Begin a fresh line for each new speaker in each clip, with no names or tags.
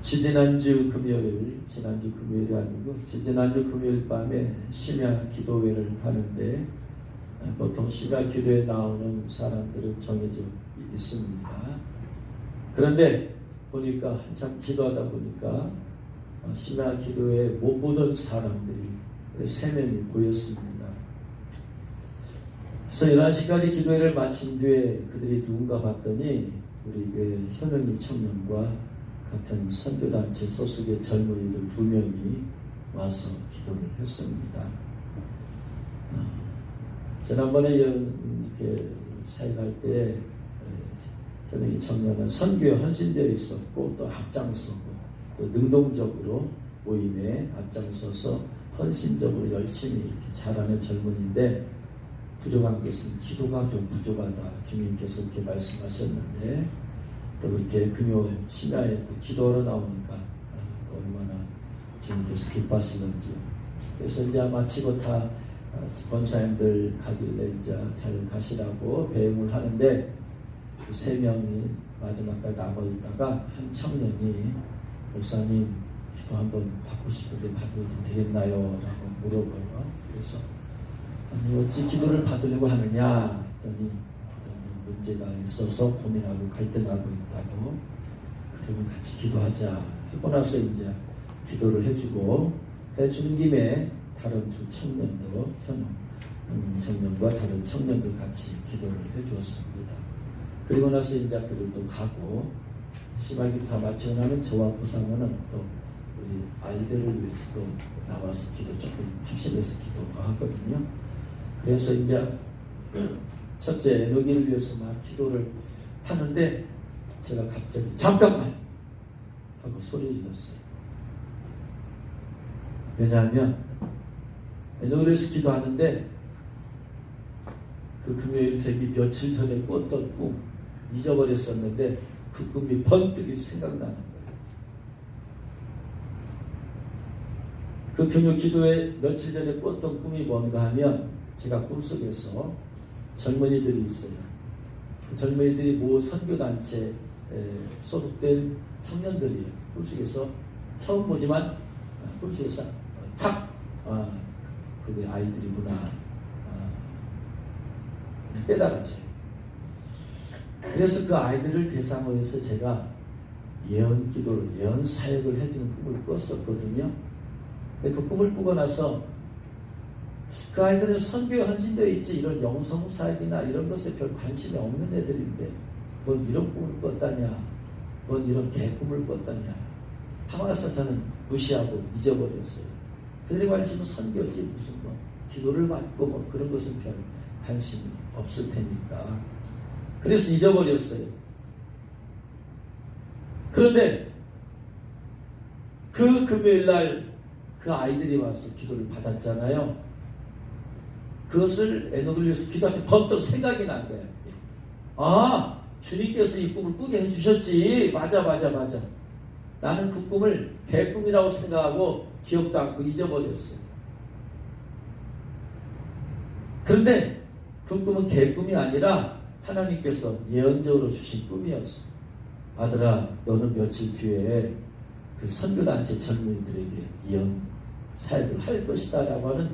지지난주 금요일이 아니고 지지난주 금요일 밤에 심야 기도회를 하는데 보통 심야 기도에 나오는 사람들은 정해져 있습니다. 그런데 보니까 한참 기도하다 보니까 심야 기도에 못 보던 사람들이 3명이 보였습니다. 그래서 11시까지 기도회를 마친 뒤에 그들이 누군가 봤더니 우리 교회 현영이 청년과 같은 선교단체 소속의 젊은이들 2명이 와서 기도를 했습니다. 지난번에 이렇게 사역할 때 현영이 청년은 선교에 헌신되어 있었고 또 앞장서고 또 능동적으로 모임에 앞장서서 헌신적으로 열심히 이렇게 잘하는 젊은이인데 부족한 것은 기도가 좀 부족하다. 주님께서 이렇게 말씀하셨는데 또 이렇게 금요 심야에 또 기도하러 나오니까 또 얼마나 주님께서 기뻐하시는지요. 그래서 이제 마치고 다 권사님들 가길래 이제 잘 가시라고 배웅을 하는데 그 3명이 마지막까지 남아 있다가 한 청년이 목사님 기도 한번 받고 싶은데 받아도 되겠나요? 라고 물어봐요. 그래서 아니 어찌 기도를 받으려고 하느냐 했더니 문제가 있어서 고민하고 갈등하고 있다고. 그러면 같이 기도하자 하고 나서 이제 기도를 해주는 김에 다른 2 청년도 청년과 다른 청년도 같이 기도를 해주었습니다. 그리고 나서 이제 그들도 가고 심하게 다 마치고 나면 저와 부상원은 또 우리 아이들을 위해서 또 나와서 기도 조금 합심해서 기도도 하거든요. 그래서 이제 첫째 에너기를 위해서 막 기도를 하는데 제가 갑자기 잠깐만 하고 소리 질렀어요. 왜냐하면 에너기를 위해서 기도하는데 그 금요일 되기 며칠 전에 꿨던 꿈 잊어버렸었는데 그 꿈이 번뜩이 생각나는 거예요. 그 금요 기도에 며칠 전에 꿨던 꿈이 뭔가 하면 제가 꿈속에서 젊은이들이 있어요. 그 젊은이들이 모 선교단체에 소속된 청년들이에요. 꿈속에서 처음 보지만 꿈속에서 그게 아이들이구나 깨달았어요. 그래서 그 아이들을 대상으로 해서 제가 예언 기도를, 예언 사역을 해주는 꿈을 꿨었거든요. 근데 그 꿈을 꾸고 나서 그 아이들은 선교에 헌신되어 있지 이런 영성 사역이나 이런 것에 별 관심이 없는 애들인데 뭔 이런 꿈을 꿨다냐, 뭔 이런 개꿈을 꿨다냐 하고 나서 저는 무시하고 잊어버렸어요. 그들의 관심은 선교지 무슨 뭐 기도를 받고 뭐 그런 것은 별 관심이 없을 테니까. 그래서 잊어버렸어요. 그런데 그 금요일날 그 아이들이 와서 기도를 받았잖아요. 그것을 에너지를 위해서 기도할 때 번뜩 생각이 난 거예요. 아, 주님께서 이 꿈을 꾸게 해주셨지. 맞아. 나는 그 꿈을 개꿈이라고 생각하고 기억도 않고 잊어버렸어요. 그런데 그 꿈은 개꿈이 아니라 하나님께서 예언적으로 주신 꿈이었어요. 아들아, 너는 며칠 뒤에 그 선교단체 젊은이들에게 예언 사역을 할 것이다 라고 하는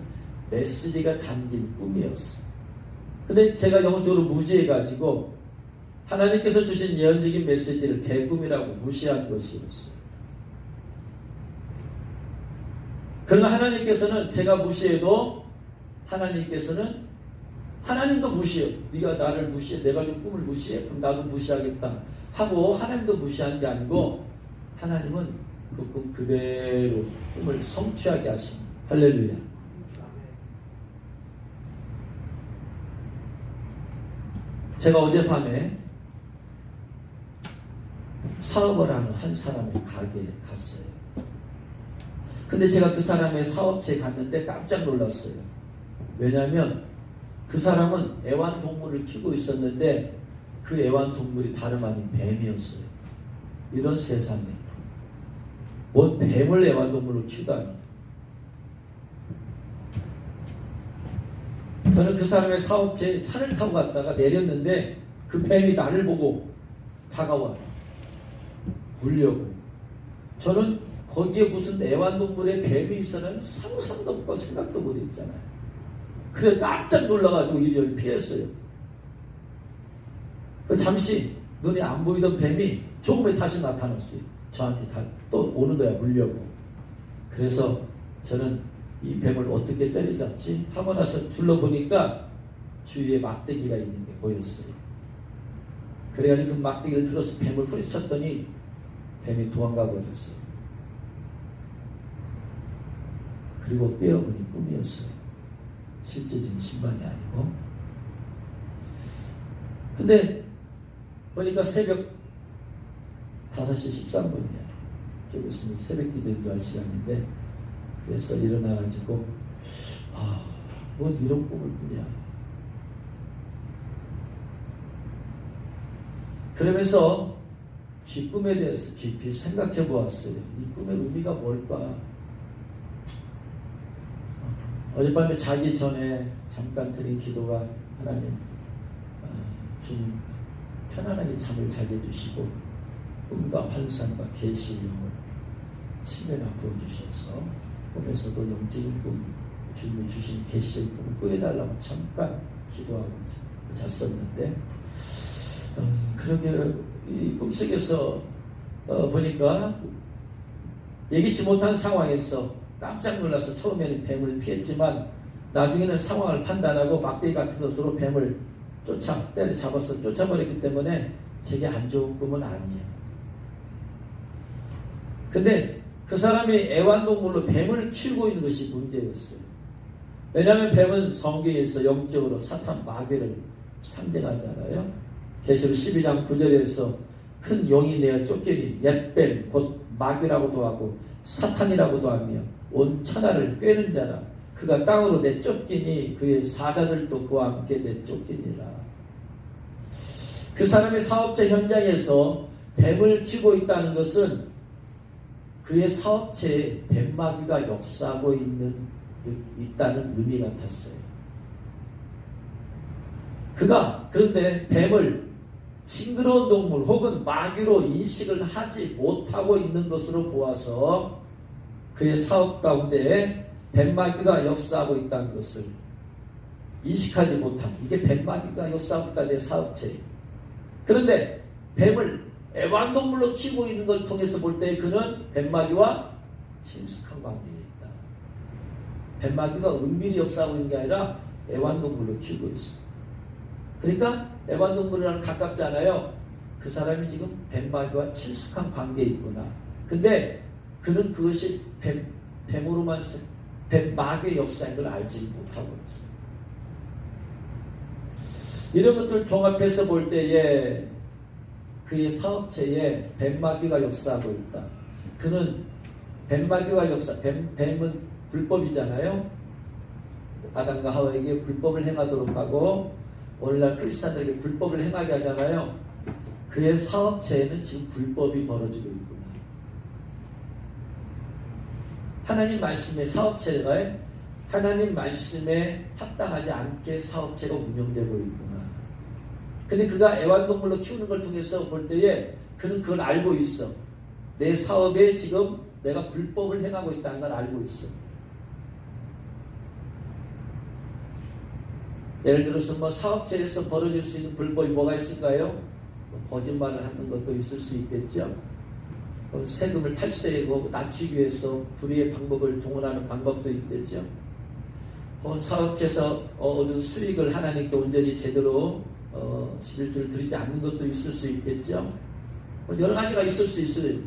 메시지가 담긴 꿈이었어요. 근데 제가 영적으로 무지해가지고 하나님께서 주신 예언적인 메시지를 개꿈이라고 무시한 것이었어요. 그러나 하나님께서는 제가 무시해도 하나님도 무시해요. 네가 나를 무시해, 내가 준 꿈을 무시해? 그럼 나도 무시하겠다 하고 하나님도 무시한 게 아니고 하나님은 그 꿈 그대로 꿈을 성취하게 하십니다. 할렐루야. 제가 어젯밤에 사업을 하는 한 사람의 가게에 갔어요. 근데 제가 그 사람의 사업체에 갔는데 깜짝 놀랐어요. 왜냐하면 그 사람은 애완동물을 키우고 있었는데 그 애완동물이 다름 아닌 뱀이었어요. 이런 세상에 뭔 뱀을 애완동물로 키우다니. 저는 그 사람의 사업체에 차를 타고 갔다가 내렸는데 그 뱀이 나를 보고 다가와요. 물려고. 저는 거기에 무슨 애완동물의 뱀이 있어는 상상도 없고 생각도 못했잖아요. 그래 깜짝 놀라가지고 이리저리 피했어요. 잠시 눈에 안 보이던 뱀이 조금에 다시 나타났어요. 저한테 또 오는 거야, 물려고. 그래서 저는 이 뱀을 어떻게 때려잡지? 하고 나서 둘러보니까 주위에 막대기가 있는 게 보였어요. 그래가지고 그 막대기를 들어서 뱀을 후리쳤더니 뱀이 도망가 버렸어요. 그리고 빼어보니 꿈이었어요. 실제적인 신방이 아니고. 근데 보니까 새벽 5시 13분이야. 좀 있으면 새벽 기도 인도할 시간인데, 그래서 일어나가지고 뭔 이런 꿈을 꾸냐. 그러면서 기쁨에 대해서 깊이 생각해 보았어요. 이 꿈의 의미가 뭘까? 어젯밤에 자기 전에 잠깐 드린 기도가 하나님 주님 편안하게 잠을 자게 해주시고 꿈과 환상과 계시의 영을 침례나 부어주셔서 꿈에서도 영적인 꿈 주님이 주신 계시의 꿈을 꾸어달라고 잠깐 기도하고 잤었는데 그러게 이 꿈속에서 보니까 예기치 못한 상황에서 깜짝 놀라서 처음에는 뱀을 피했지만 나중에는 상황을 판단하고 막대기 같은 것으로 뱀을 때려잡아서 쫓아버렸기 때문에 제게 안 좋은 꿈은 아니에요. 근데 그 사람이 애완동물로 뱀을 키우고 있는 것이 문제였어요. 왜냐하면 뱀은 성경에서 영적으로 사탄 마귀를 상징하잖아요. 계시록 12장 9절에서 큰 용이 내어 쫓기니 옛뱀 곧 마귀라고도 하고 사탄이라고도 하며 온 천하를 꿰는 자라. 그가 땅으로 내쫓기니 그의 사자들도 그와 함께 내쫓기니라. 그 사람의 사업체 현장에서 뱀을 키우고 있다는 것은 그의 사업체에 뱀마귀가 역사하고 있다는 의미 같았어요. 그가 그런데 뱀을 징그러운 동물 혹은 마귀로 인식을 하지 못하고 있는 것으로 보아서 그의 사업 가운데 뱀마귀가 역사하고 있다는 것을 인식하지 못한, 이게 뱀마귀가 역사하고 있다는 내 사업체. 그런데 뱀을 애완동물로 키우고 있는 걸 통해서 볼 때 그는 뱀마귀와 친숙한 관계에 있다. 뱀마귀가 은밀히 역사하고 있는 게 아니라 애완동물로 키우고 있어. 그러니까 애완동물이랑 가깝잖아요. 그 사람이 지금 뱀마귀와 친숙한 관계에 있구나. 근데 그는 그것이 뱀으로만 뱀마귀의 역사인 걸 알지 못하고 있어요. 이런 것들을 종합해서 볼 때에 그의 사업체에 뱀마귀가 역사하고 있다. 그는 뱀마귀가 뱀은 불법이잖아요. 아담과 하와에게 불법을 행하도록 하고 오늘날 크리스찬들에게 불법을 행하게 하잖아요. 그의 사업체에는 지금 불법이 벌어지고 있구나. 하나님 말씀의 사업체가 하나님 말씀에 합당하지 않게 사업체가 운영되고 있구나. 근데 그가 애완동물로 키우는 걸 통해서 볼 때에 그는 그걸 알고 있어. 내 사업에 지금 내가 불법을 행하고 있다는 걸 알고 있어. 예를 들어서 사업체에서 벌어질 수 있는 불법이 뭐가 있을까요? 거짓말을 하는 것도 있을 수 있겠죠. 세금을 탈세하고 낮추기 위해서 불의의 방법을 동원하는 방법도 있겠죠. 사업체에서 얻은 수익을 하나님께 온전히 제대로 11조를 드리지 않는 것도 있을 수 있겠죠. 여러 가지가 있을 수 있어요.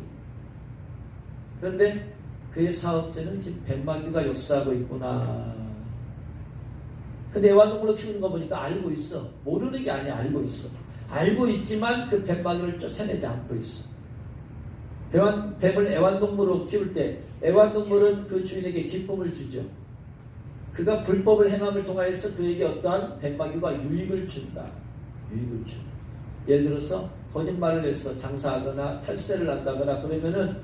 그런데 그의 사업체는 지금 뱀마귀가 역사하고 있구나. 근데 애완동물로 키우는 거 보니까 알고 있어. 모르는 게 아니야. 알고 있어. 알고 있지만 그 뱀마귀를 쫓아내지 않고 있어. 뱀을 애완동물로 키울 때 애완동물은 그 주인에게 기쁨을 주죠. 그가 불법을 행함을 통하여서 그에게 어떠한 뱀마귀가 유익을 준다. 유익을 준다. 예를 들어서 거짓말을 해서 장사하거나 탈세를 한다거나 그러면은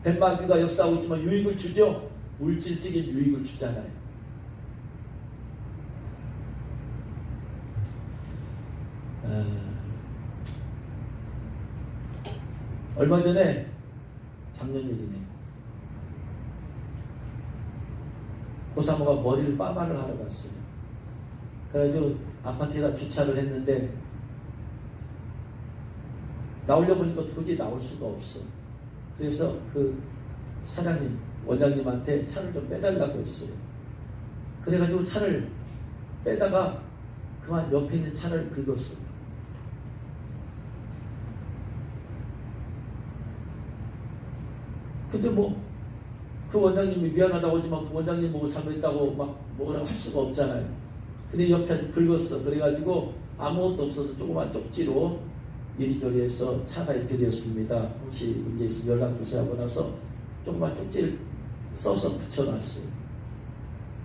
뱀마귀가 역사하고 있지만 유익을 주죠. 물질적인 유익을 주잖아요. 얼마 전에 작년 일이네. 고사모가 머리를 빠마를 하러 갔어요. 그래가지고 아파트에다 주차를 했는데 나오려고 보니까 도저히 나올 수가 없어. 그래서 그 사장님, 원장님한테 차를 좀 빼달라고 했어요. 그래가지고 차를 빼다가 그만 옆에 있는 차를 긁었어요. 근데 뭐 그 원장님이 미안하다고 하지만 그 원장님 보고 잘못했다고 막 뭐라고 할 수가 없잖아요. 근데 옆에 긁었어. 그래가지고 아무것도 없어서 조그만 쪽지로 이리저리 해서 차가 이렇게 되었습니다. 혹시 문제 있으면 연락 주세요 하고 나서 조그만 쪽지를 써서 붙여놨어요.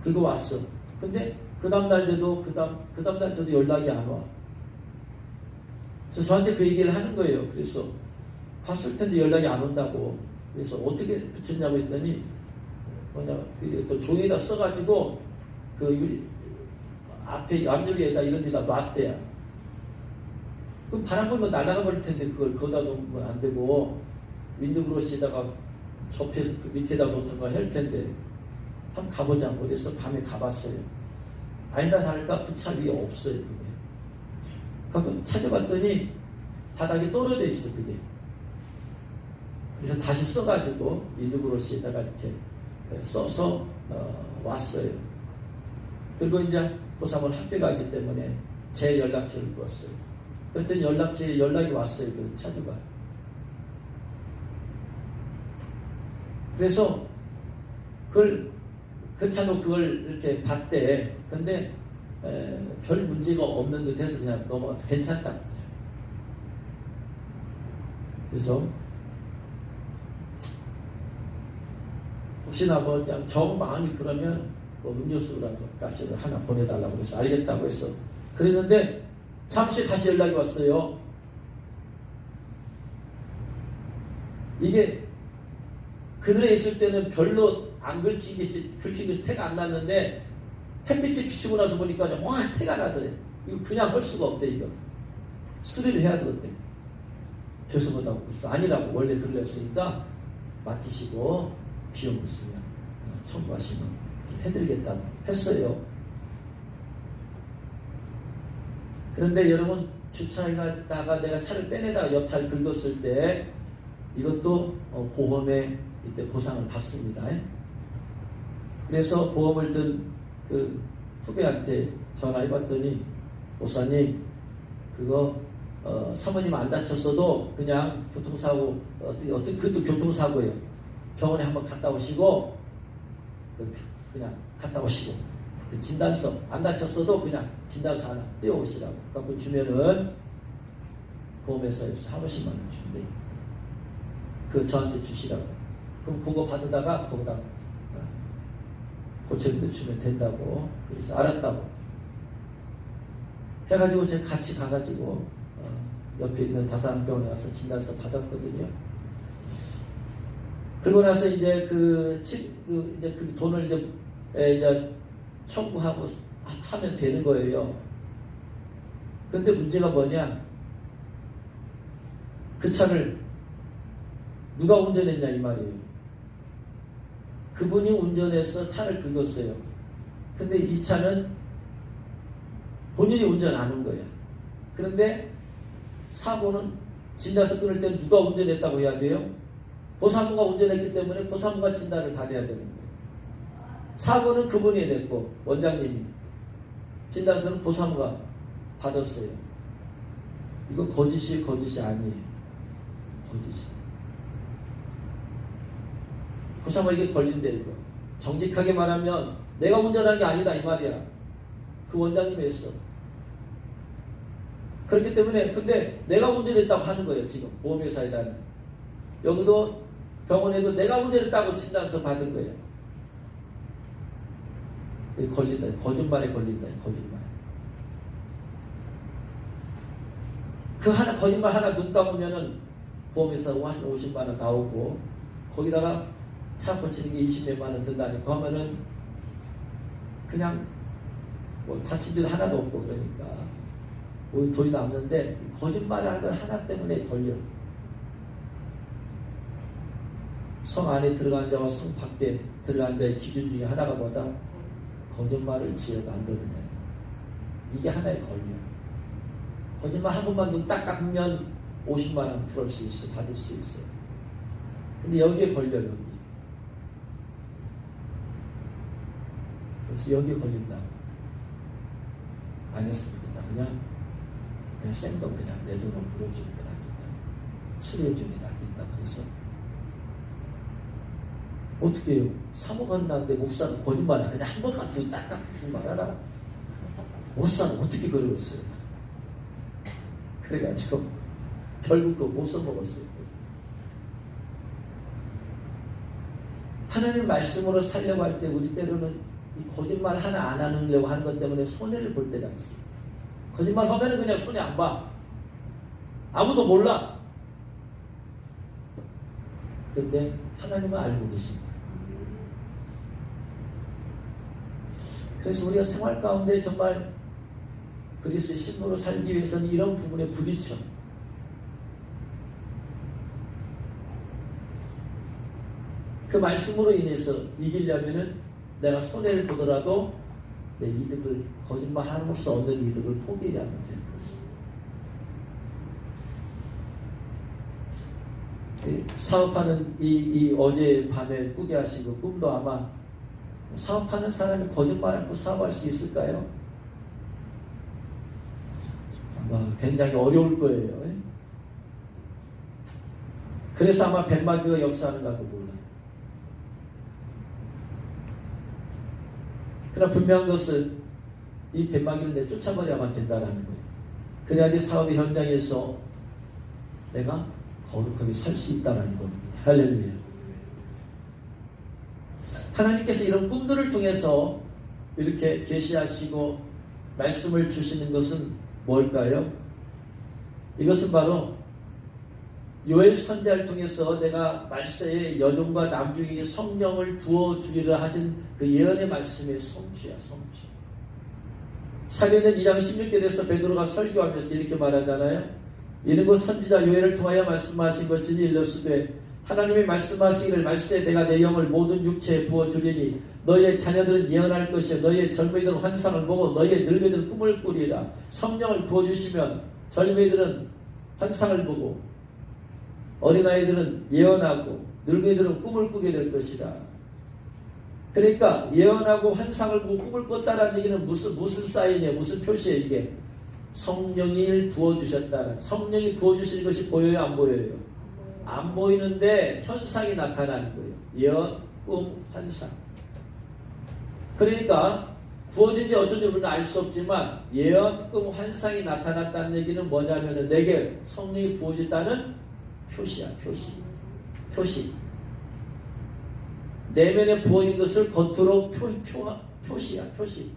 그리고 왔어. 근데 그 다음날에도 그 다음날에도 연락이 안 와. 그래서 저한테 그 얘기를 하는 거예요. 그래서 봤을 텐데 연락이 안 온다고. 그래서 어떻게 붙였냐고 했더니 또 종이에다 써가지고 그 앞에 앞유리에다 이런 데다 놨대야. 그럼 바람 불면 날아가 버릴 텐데 그걸 거기다 놓으면 안 되고 윈드브러시에다가 접해서 그 밑에다 놓던가 할 텐데 한번 가보자고. 그래서 밤에 가봤어요. 아니나 다를까 그 차 위에 없어요. 그게. 그래서 찾아봤더니 바닥에 떨어져 있어 그게. 그래서 다시 써가지고 윈드브러시에다가 이렇게 써서 왔어요. 그리고 이제 고3을 학교 가기 때문에 제 연락처를 물었어요. 그랬더니 연락처에 연락이 왔어요. 그 차주가. 그래서 그 차도 그걸 이렇게 봤대. 근데 별 문제가 없는 듯해서 그냥 넘어가 괜찮다. 그래서 혹시나 뭐 그냥 정 마음이 그러면 뭐 음료수라도 값을 하나 보내달라고 해서 알겠다고 했어. 그랬는데 잠시 다시 연락이 왔어요. 이게 그늘에 있을 때는 별로 안 긁힌 것이 태가 안 났는데 햇빛이 비추고 나서 보니까 확 태가 나더래. 이거 그냥 할 수가 없대. 이거 수리를 해야 되겠대. 죄송하다고 그랬어. 아니라고 원래 그걸로 했으니까 맡기시고 비용 있으면 청구하시면 해드리겠다고 했어요. 그런데 여러분 주차해다가 내가 차를 빼내다가 옆 차를 긁었을 때 이것도 보험에 이때 보상을 받습니다. 그래서 보험을 든 그 후배한테 전화해봤더니 목사님 그거 사모님 안 다쳤어도 그냥 교통사고 어떻게 그것도 교통사고예요. 병원에 한번 갔다 오시고 그냥 갔다 오시고 그 진단서 안 다쳤어도 그냥 진단서 하나 떼어오시라고 갖고 주면은 보험회사에서 한 50만 원 준대요. 그 저한테 주시라고. 그럼 그거 받으다가 거기다 고쳐는데 주면 된다고. 그래서 알았다고 해가지고 제가 같이 가가지고 옆에 있는 다산병원에 가서 진단서 받았거든요. 그러고 나서 이제 그 돈을 이제 청구하고 하면 되는 거예요. 근데 문제가 뭐냐? 그 차를 누가 운전했냐 이 말이에요. 그분이 운전해서 차를 긁었어요. 근데 이 차는 본인이 운전 안 한 거예요. 그런데 사고는 진단서 끊을 때는 누가 운전했다고 해야 돼요? 보사무가 운전했기 때문에 보사무가 진단을 받아야 되는 거예요. 사고는 그분이 냈고 원장님이 진단서는 보사무가 받았어요. 이거 거짓이 아니에요. 거짓이. 보사무에게 걸린대 이거. 정직하게 말하면 내가 운전한 게 아니다 이 말이야. 그 원장님이 했어. 그렇기 때문에 근데 내가 운전했다고 하는 거예요. 지금 보험회사에다는. 여기도 병원에도 내가 운전했다고 진단서 받은 거예요. 걸린다. 거짓말에 걸린다. 거짓말. 그 하나 거짓말 하나 눈 감으면은 보험회사가 한 50만 원 나오고 거기다가 차 고치는 게 20몇만 원 든다니까 하면은 그냥 뭐 다친 일 하나도 없고 그러니까 돈이 남는데 거짓말을 하는 건 하나 때문에 걸려. 성 안에 들어간 자와 성 밖에 들어간 자의 기준 중에 하나가 뭐다? 거짓말을 지어 만드느냐. 이게 하나의 권리야. 거짓말 한 번만 눈 딱 감면 50만 원 풀을 수 있어. 받을 수 있어. 근데 여기에 걸려, 여기. 그래서 여기에 걸린다. 안 했습니다. 그냥 생돈 그냥 내 돈을 물어주는 게 낫겠다. 수료주는 게 낫겠다. 그래서 어떻게 해요? 사모 간다는데 목사는 거짓말 그냥 한 번만 더 딱딱 말하라. 목사는 어떻게 그러겠어요? 그래가지고 결국 그거 못 써먹었어요. 하나님 말씀으로 살려고 할 때 우리 때로는 이 거짓말 하나 안 하려고 하는 것 때문에 손해를 볼 때가 있어요. 거짓말 하면은 그냥 손해 안 봐. 아무도 몰라. 그런데 하나님은 알고 계십니다. 그래서 우리가 생활 가운데 정말 그리스도의 신부로 살기 위해서는 이런 부분에 부딪혀. 그 말씀으로 인해서 이기려면은 내가 손해를 보더라도 내 이득을 거짓말 함으로써 얻는 이득을 포기해야 하면 되는 것이. 사업하는 이 어제 밤에 꾸게 하신 그 꿈도 아마 사업하는 사람이 거짓말 않고 사업할 수 있을까요? 아마 굉장히 어려울 거예요. 그래서 아마 벤마귀가 역사하는가도 몰라요. 그러나 분명한 것은 이 뱀마귀를 내쫓아버려야만 된다는 거예요. 그래야지 사업의 현장에서 내가 거룩하게 살 수 있다는 겁니다. 할렐루야. 하나님께서 이런 꿈들을 통해서 이렇게 계시하시고 말씀을 주시는 것은 뭘까요? 이것은 바로 요엘 선지자를 통해서 내가 말세에 여종과 남중에게 성령을 부어주리라 하신 그 예언의 말씀의 성취야, 성취. 사도행전 2장 16절에서 베드로가 설교하면서 이렇게 말하잖아요. 이는 곧 선지자 요엘을 통하여 말씀하신 것이니 일러스되 하나님이 말씀하시기를 말세에 내가 내 영을 모든 육체에 부어주리니 너희의 자녀들은 예언할 것이요 너희의 젊은이들은 환상을 보고 너희의 늙은이들은 꿈을 꾸리라. 성령을 부어주시면 젊은이들은 환상을 보고 어린아이들은 예언하고 늙은이들은 꿈을 꾸게 될 것이다. 그러니까 예언하고 환상을 보고 꿈을 꿨다는 얘기는 무슨 사인이에요? 무슨 표시예요? 이게 성령이 부어주셨다는. 성령이 부어주시는 것이 보여요? 안 보여요? 안 보이는데 현상이 나타나는 거예요. 예언, 꿈, 환상. 그러니까 부어진지 어쩐지 우리는 알 수 없지만 예언, 꿈, 환상이 나타났다는 얘기는 뭐냐면은 내게 성령이 부어졌다는 표시야, 표시. 표시. 내면에 부어진 것을 겉으로 표시야, 표시.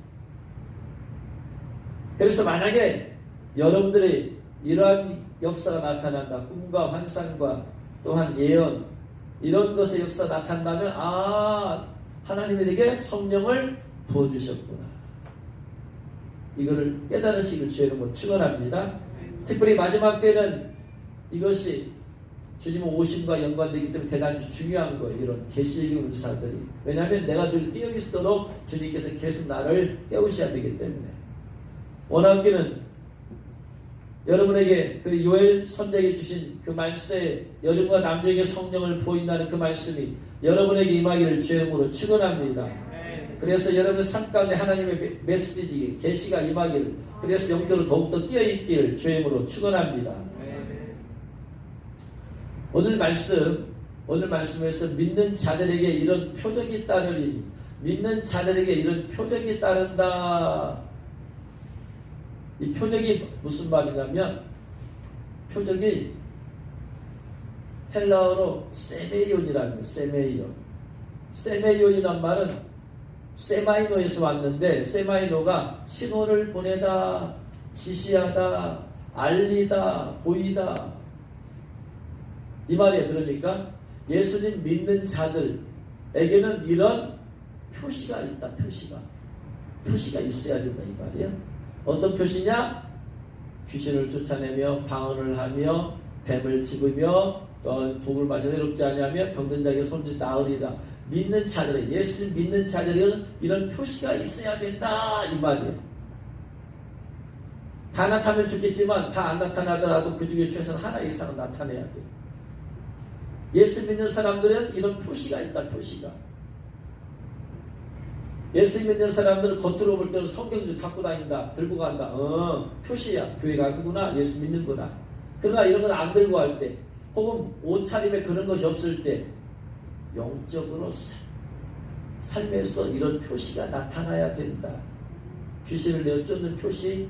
그래서 만약에 여러분들이 이러한 역사가 나타난다. 꿈과 환상과 또한 예언, 이런 것의 역사가 나타난다면, 하나님이 내게 성령을 부어주셨구나. 이거를 깨달으시길 주의 이름으로 축원합니다. 특별히 마지막 때는 이것이 주님 오심과 연관되기 때문에 대단히 중요한 거예요. 이런 계시의 은사들이. 왜냐하면 내가 늘 깨어 있도록 주님께서 계속 나를 깨우셔야 되기 때문에. 원하기는 여러분에게 그 요엘 선지자에게 주신 그 말씀에 여종과 남종에게 성령을 부어인다는 그 말씀이 여러분에게 임하기를 주의 이름으로 축원합니다. 그래서 여러분의 삶 가운데 하나님의 메시지, 계시가 임하기를, 그래서 영적으로 더욱더 뛰어 있기를 주의 이름으로 축원합니다. 오늘 말씀에서 믿는 자들에게 이런 표적이 따르리니, 믿는 자들에게 이런 표적이 따른다. 이 표적이 무슨 말이냐면, 표적이 헬라어로 세메이온이라는 거예요. 세메이온. 세메이온이란 말은 세마이노에서 왔는데, 세마이노가 신호를 보내다, 지시하다, 알리다, 보이다, 이 말이에요. 그러니까 예수님 믿는 자들에게는 이런 표시가 있다. 표시가 있어야 된다. 이 말이에요. 어떤 표시냐? 귀신을 쫓아내며 방언을 하며 뱀을 집으며 또 독을 마셔 해롭지 아니하며 병든 자에게 손을 나으리라. 믿는 자들의, 예수님 믿는 자들에게는 이런 표시가 있어야 된다 이 말이에요. 다 나타나면 좋겠지만 다 안 나타나더라도 그 중에 최소한 하나 이상은 나타내야 돼요. 예수 믿는 사람들은 이런 표시가 있다. 표시가. 예수 믿는 사람들은 겉으로 볼 때는 성경 좀 갖고 다닌다. 들고 간다. 표시야. 교회 가구나. 예수 믿는구나. 그러나 이런 건 안 들고 할 때 혹은 옷차림에 그런 것이 없을 때 영적으로 삶에서 이런 표시가 나타나야 된다. 귀신을 내쫓는 표시,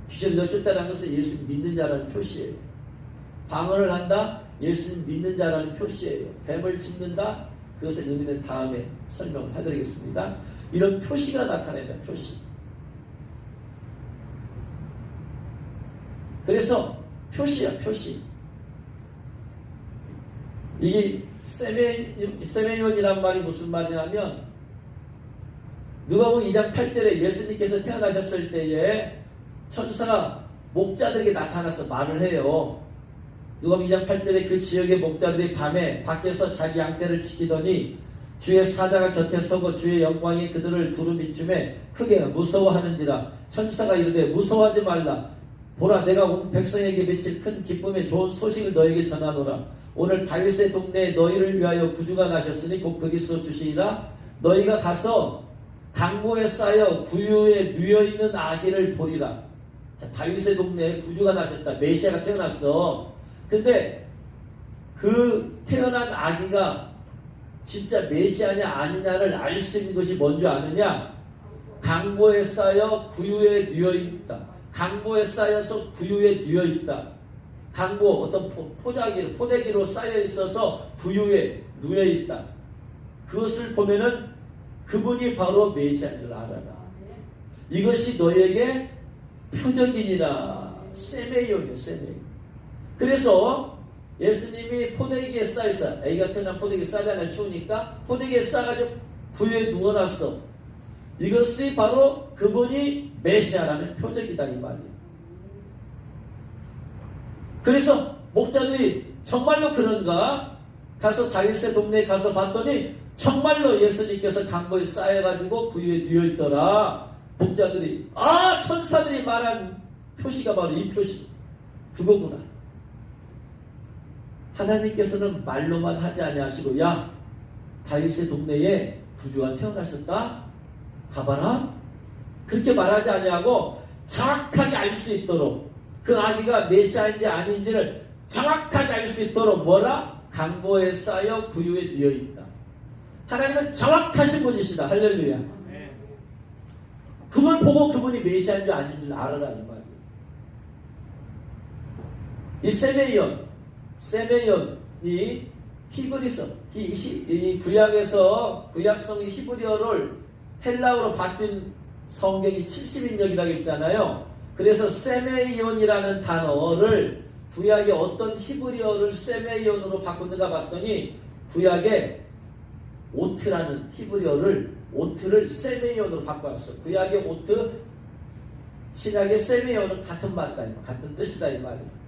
귀신을 내쫓다는 것은 예수 믿는 자라는 표시예요. 방언을 한다, 예수님 믿는 자라는 표시예요. 뱀을 짚는다, 그것의 의미는 다음에 설명을 해드리겠습니다. 이런 표시가 나타낸다. 표시. 그래서 표시야. 표시. 이게 세메ion이란 말이 무슨 말이냐면 누가복음 2장 8절에 예수님께서 태어나셨을 때에 천사가 목자들에게 나타나서 말을 해요. 누가복음 2장 8절에 그 지역의 목자들이 밤에 밖에서 자기 양떼를 지키더니 주의 사자가 곁에 서고 주의 영광이 그들을 두루 비춤에 크게 무서워하는지라. 천사가 이르되 무서워하지 말라. 보라, 내가 온 백성에게 미칠 큰 기쁨의 좋은 소식을 너에게 전하노라. 오늘 다윗의 동네에 너희를 위하여 구주가 나셨으니 곧 그리스도 주시리라. 너희가 가서 강모에 쌓여 구유에 누워있는 아기를 보리라. 자, 다윗의 동네에 구주가 나셨다. 메시아가 태어났어. 근데 그 태어난 아기가 진짜 메시아냐 아니냐를 알 수 있는 것이 뭔지 아느냐? 강모에 쌓여 구유에 누워있다. 강모에 쌓여서 구유에 누워있다. 강모, 어떤 포대기로 쌓여 있어서 구유에 누워있다. 그것을 보면은 그분이 바로 메시아인 줄 알아라. 이것이 너에게 표적이니라. 세메ion이에요. 세메이온. 그래서 예수님이 포대기에 쌓여서, 애기가 태어난 포대기에 쌓잖아요. 추우니까 포대기에 쌓아가지고 구유에 누워놨어. 이것이 바로 그분이 메시아라는 표적이다 이 말이에요. 그래서 목자들이 정말로 그런가? 가서 다윗의 동네에 가서 봤더니 정말로 예수님께서 강보에 쌓여가지고 구유에 누워있더라. 목자들이 천사들이 말한 표시가 바로 이 표시. 그거구나. 하나님께서는 말로만 하지 아니하시고 야, 다윗의 동네에 구주가 태어나셨다. 가봐라. 그렇게 말하지 아니하고 정확하게 알 수 있도록 그 아기가 메시아인지 아닌지를 정확하게 알 수 있도록 뭐라? 강보에 쌓여 구유에 누워있다. 하나님은 정확하신 분이시다. 할렐루야. 그걸 보고 그분이 메시아인지 아닌지를 알아라 이 말이에요. 이 세메ion이 히브리서, 이 구약에서 구약성 히브리어를 헬라어로 바뀐 성경이 70인역이라고 했잖아요. 그래서 세메ion이라는 단어를 구약의 어떤 히브리어를 세메ion으로 바꾸는가 봤더니 구약의 오트라는 오트를 세메ion으로 바꿔왔어. 구약의 오트, 신약의 세메ion은 같은 말이다. 같은 뜻이다 이 말이에요.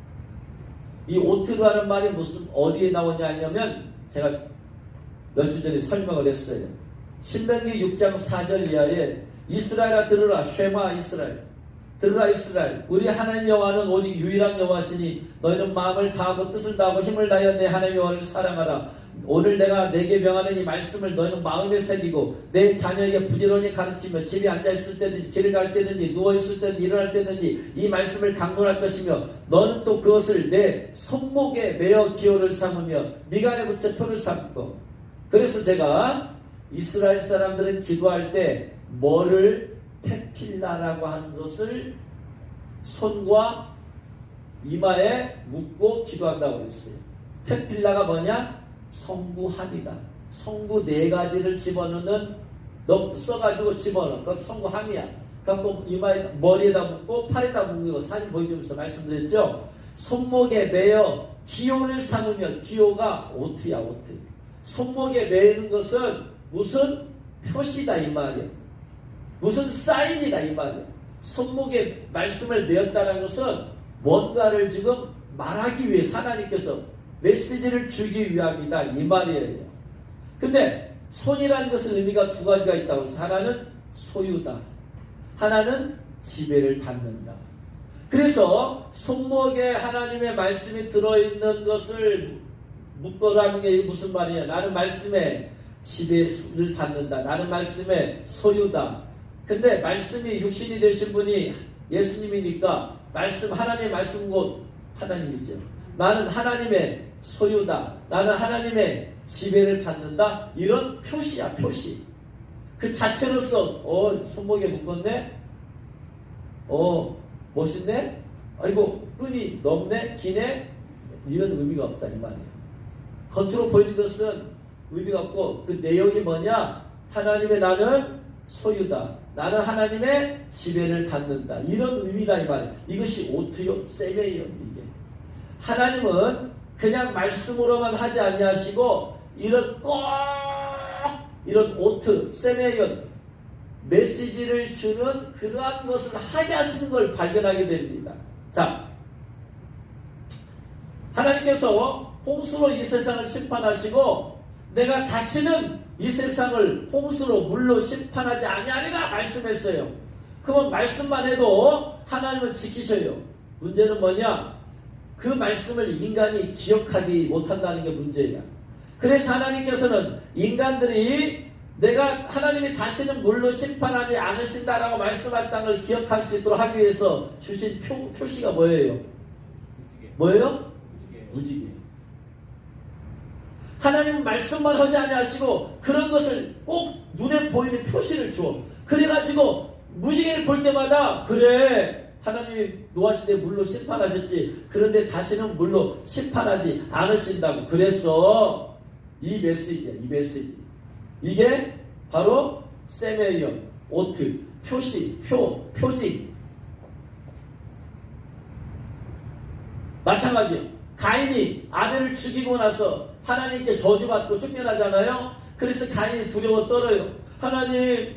이 오트라는 말이 어디에 나오냐 하면 제가 몇 주 전에 설명을 했어요. 신명기 6장 4절 이하에 이스라엘아 들으라. 쉐마 이스라엘. 들으라 이스라엘. 우리 하나님 여호와는 오직 유일한 여호와시니 너희는 마음을 다하고 뜻을 다하고 힘을 다하여 내 하나님 여호와를 사랑하라. 오늘 내가 내게 명하는 이 말씀을 너희는 마음에 새기고 내 자녀에게 부지런히 가르치며 집에 앉아있을 때든지 길을 갈 때든지 누워있을 때든지 일어날 때든지 이 말씀을 강론할 것이며 너는 또 그것을 내 손목에 매어 기호를 삼으며 미간에 붙여 표를 삼고. 그래서 제가 이스라엘 사람들은 기도할 때 뭐를 테필라라고 하는 것을 손과 이마에 묶고 기도한다고 했어요. 테필라가 뭐냐? 성구함이다. 성구 4가지를 집어넣는, 써가지고 집어넣는 것 성구함이야. 그래서 이마에, 머리에다 묶고 팔에다 묶는 거 사진 보여주면서 말씀드렸죠. 손목에 매어 기호를 삼으면, 기호가 오트야. 오트. 손목에 매는 것은 무슨 표시다 이 말이야. 무슨 사인이다 이 말이야. 손목에 말씀을 내었다는 것은 뭔가를 지금 말하기 위해서 하나님께서 메시지를 주기 위함이다 이 말이에요. 근데 손이라는 것은 의미가 두 가지가 있다고 해서 하나는 소유다. 하나는 지배를 받는다. 그래서 손목에 하나님의 말씀이 들어있는 것을 묶어라는 게 무슨 말이냐. 나는 말씀에 지배를 받는다. 나는 말씀에 소유다. 근데 말씀이 육신이 되신 분이 예수님이니까 하나님의 말씀 곧 하나님이죠. 나는 하나님의 소유다. 나는 하나님의 지배를 받는다. 이런 표시야, 표시. 그 자체로서 손목에 묶었네. 멋있네. 아이고 끈이 넓네, 기네. 이런 의미가 없다 이 말이에요. 겉으로 보이는 것은 의미가 없고 그 내용이 뭐냐. 하나님의 나는 소유다. 나는 하나님의 지배를 받는다. 이런 의미다 이 말이에요. 이것이 오트요 세메이요. 이게 하나님은 그냥 말씀으로만 하지 아니하시고 이런 오트 세메이요 메시지를 주는 그러한 것을 하게 하시는 걸 발견하게 됩니다. 자, 하나님께서 홍수로 이 세상을 심판하시고 내가 다시는 이 세상을 홍수로 물로 심판하지 아니하리라 말씀했어요. 그러면 말씀만 해도 하나님은 지키셔요. 문제는 뭐냐? 그 말씀을 인간이 기억하지 못한다는 게 문제야. 그래서 하나님께서는 인간들이 내가 하나님이 다시는 물로 심판하지 않으신다라고 말씀했다는 걸 기억할 수 있도록 하기 위해서 주신 표시가 뭐예요? 뭐예요? 무지개. 하나님은 말씀만 하지 아니하시고 그런 것을 꼭 눈에 보이는 표시를 주어. 그래가지고 무지개를 볼 때마다 그래 하나님이 노하시되 물로 심판하셨지. 그런데 다시는 물로 심판하지 않으신다고. 그래서 이 메시지야. 이 메시지. 이게 바로 세메이온, 오트, 표시, 표징. 마찬가지예요. 가인이 아벨을 죽이고 나서 하나님께 저주받고 쫓겨나잖아요. 그래서 가인이 두려워 떨어요. 하나님,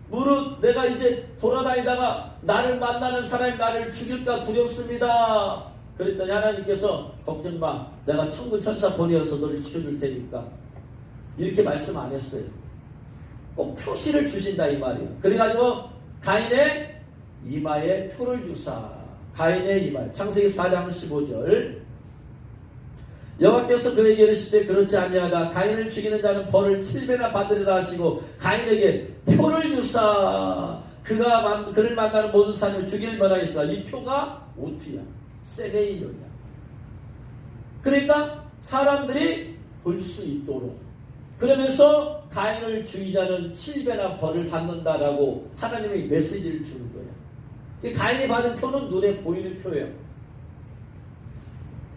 무릇 내가 이제 돌아다니다가 나를 만나는 사람이 나를 죽일까 두렵습니다. 그랬더니 하나님께서 걱정 마. 내가 천군 천사 보내어서 너를 지켜줄 테니까. 이렇게 말씀 안 했어요. 꼭 표시를 주신다 이 말이에요. 그래가지고 가인의 이마에 표를 주사. 가인의 이마에. 창세기 4장 15절. 여호와께서 그에게 이르시되 그렇지 아니하다. 가인을 죽이는 자는 벌을 7배나 받으리라 하시고 가인에게 표를 주사. 그를 만나는 모든 사람을 죽이를 면하겠으나 이 표가 오트야. 세메이온이야. 그러니까 사람들이 볼 수 있도록. 그러면서 가인을 죽이자는 7배나 벌을 받는다라고 하나님의 메시지를 주는 거예요. 가인이 받은 표는 눈에 보이는 표예요.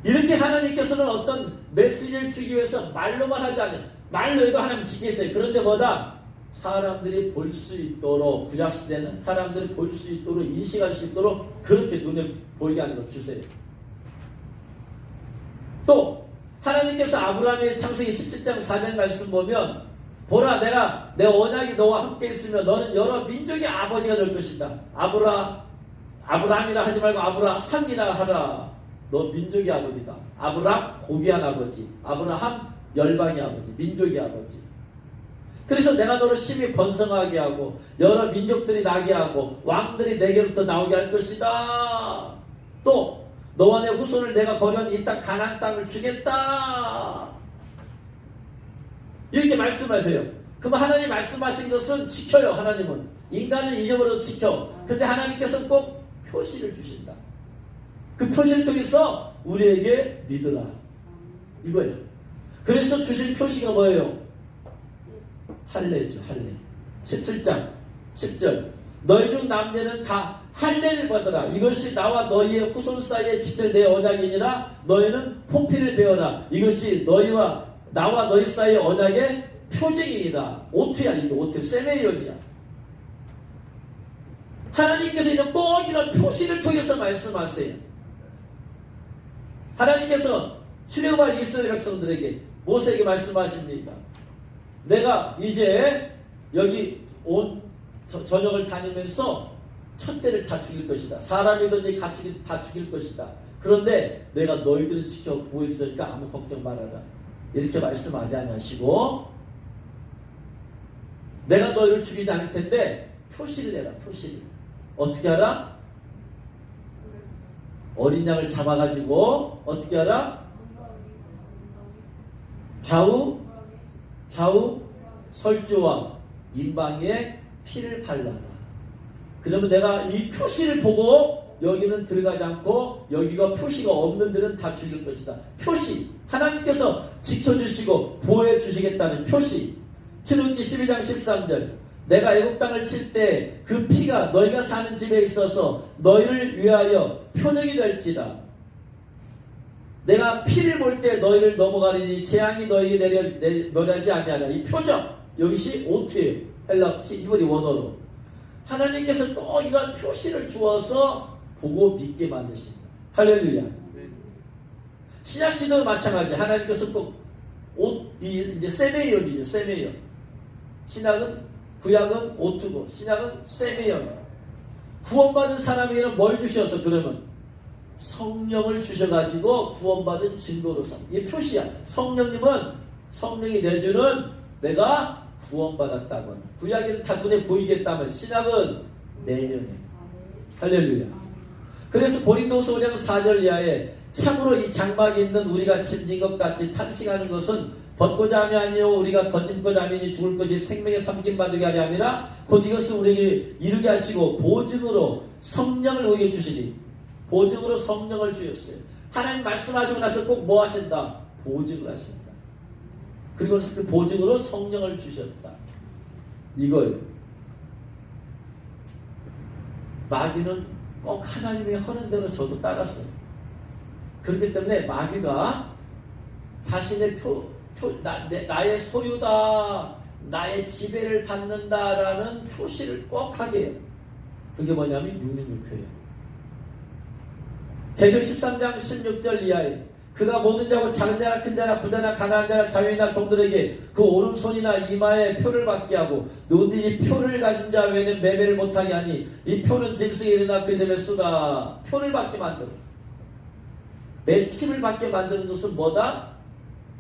이렇게 하나님께서는 어떤 메시지를 주기 위해서 말로만 하지 않아요. 말로 해도 하나님 지키세요. 그런데 뭐다? 사람들이 볼 수 있도록, 구약시대는 사람들이 볼 수 있도록, 인식할 수 있도록 그렇게 눈에 보이게 하는 걸 주세요. 또 하나님께서 아브라함의 창세기 17장 4절 말씀 보면 보라 내가 내 언약이 너와 함께 있으면 너는 여러 민족의 아버지가 될 것이다. 아브라함이라 하지 말고 아브라함이라 하라. 너 민족의 아버지다. 아브라함 고귀한 아버지. 아브라함 열방의 아버지. 민족의 아버지. 그래서 내가 너를 심히 번성하게 하고 여러 민족들이 나게 하고 왕들이 내게로부터 나오게 할 것이다. 또 너와 내 후손을 내가 거려온 이 땅 가나안 땅을 주겠다. 이렇게 말씀하세요. 그럼 하나님 말씀하신 것은 지켜요. 하나님은 인간을 잊어버려도 지켜. 근데 하나님께서는 꼭 표시를 주신다. 그 표시를 통해서 우리에게 믿으라. 이거예요. 그래서 주신 표시가 뭐예요? 할례죠. 할례. 17장 10절 너희 중 남자는 다 할례를 받으라. 이것이 나와 너희의 후손 사이에 지킬 내 언약이니라. 너희는 포피를 배워라. 이것이 너희와 나와 너희 사이의 언약의 표징이다. 오트야. 이게 오트. 세메이온이야. 하나님께서 이런 꼭 이런 표시를 통해서 말씀하세요. 하나님께서 출애굽할 이스라엘 백성들에게 모세에게 말씀하십니다. 내가 이제 여기 온 전역을 다니면서 첫째를 다 죽일 것이다. 사람이든지 가축이 다 죽일 것이다. 그런데 내가 너희들을 지켜 보호해 주니까 아무 걱정 말아라. 이렇게 말씀하지 않으시고 내가 너희를 죽이지 않을 텐데 표시를 내라. 표시를. 어떻게 하라? 어린 양을 잡아가지고 어떻게 하라? 좌우 설주와 임방에 피를 발라라. 그러면 내가 이 표시를 보고 여기는 들어가지 않고 여기가 표시가 없는 데는 다 죽일 것이다. 표시. 하나님께서 지켜주시고 보호해 주시겠다는 표시. 출애굽기 12장 13절. 내가 애굽 땅을 칠 때 그 피가 너희가 사는 집에 있어서 너희를 위하여 표적이 될지다. 내가 피를 볼 때 너희를 넘어가리니 재앙이 너희에게 멸하지 아니하라. 이 표적. 여기시 오트예요. 헬라 히브리 원어로. 하나님께서 또 이런 표시를 주어서 보고 믿게 만드십니다. 할렐루야. 신약시대도 마찬가지. 하나님께서 꼭 이제 세메이언이죠. 세메이언. 신약은 구약은 오트고 신약은 세메이언. 구원받은 사람에게는 뭘 주셔서 그러면 성령을 주셔가지고 구원받은 증거로서 이게 표시야. 성령이 내주는 내가 구원받았다면 구약에는 다 눈에 보이겠다면 신약은 내면에. 할렐루야. 그래서 고린도서 5장 4절 이하에 참으로 이 장막에 있는 우리가 짐진 것 같이 탄식하는 것은 벗고자 함이 아니요 우리가 던짐고자 함이니 죽을 것이 생명에 삼김 받게 하려 함이라 곧 이것을 우리에게 이루게 하시고 보증으로 성령을 우리에게 주시니 보증으로 성령을 주셨어요. 하나님 말씀하시고 나서 꼭 뭐 하신다? 보증을 하신다. 그리고 그 보증으로 성령을 주셨다. 이거예요. 마귀는 꼭 하나님이 하는 대로 저도 따랐어요. 그렇기 때문에 마귀가 자신의 나의 소유다, 나의 지배를 받는다라는 표시를 꼭 하게 해요. 그게 뭐냐면 666표예요. 계시록 13장 16절 이하에 그가 모든 자고 작은 자나 큰 자나 부자나 가난한 자나 자유인이나 종들에게 그 오른손이나 이마에 표를 받게 하고 누구든지 표를 가진 자 외에는 매매를 못하게 하니 이 표는 짐승의 이름이나 그 이름에 쓰다. 표를 받게 만들어. 맺힘을 받게 만드는 것은 뭐다?